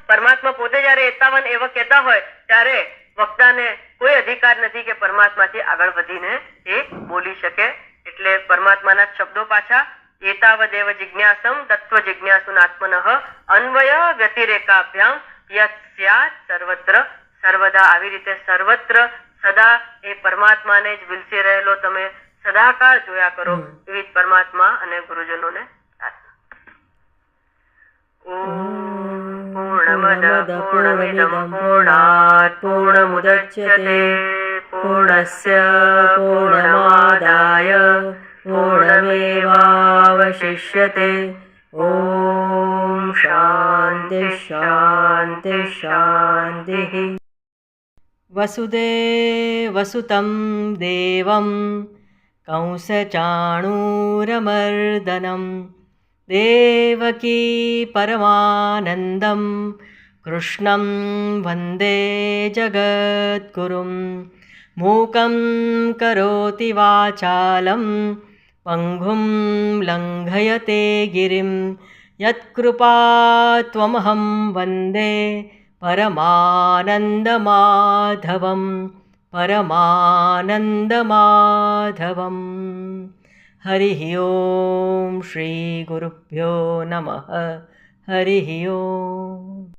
પરમાત્મા પોતે જ્યારે એતાવન એવ કહેતા હોય ત્યારે વક્તાને કોઈ અધિકાર નથી કે પરમાત્માથી આગળ વધીને એ બોલી શકે. એટલે પરમાત્માના શબ્દો પાછા એતાવદેવ જિજ્ઞાસમ તત્વ જિજ્ઞાસુનાત્મનઃ અન્વય વ્યતિરેકાભ્યામ યત સ્યાત સર્વત્ર સર્વદા. આવી રીતે સર્વત્ર સદા એ પરમાત્માને જ વિલસી રહેલો તમે સદાકાળ જોયા કરો એવી પરમાત્મા અને ગુરુજનોને પૂર્ણમદ પૂર્ણમિદં પૂર્ણાત પૂર્ણમુદચ્યતે પૂર્ણસ્ય પૂર્ણમાદાય પૂર્ણમેવાવશિષ્યતે. ઓમ શાંતિ શાંતિ શાંતિ. વસુદેવસુतं દેવં કંસચાણૂરમર્દનમ દેવકી પરમાનંદમ કૃષ્ણં વંદે જગદ્ગુરું. મૂકં કરોતિ વાચાલં પંગું લંઘયતે ગિરિં યત્કૃપાત્વમહં વંદે પરમાનંદમાધવં પરમાનંદમાધવં. હરિ ઓમ શ્રી ગુરુભ્યો નમઃ. હરિ ઓમ.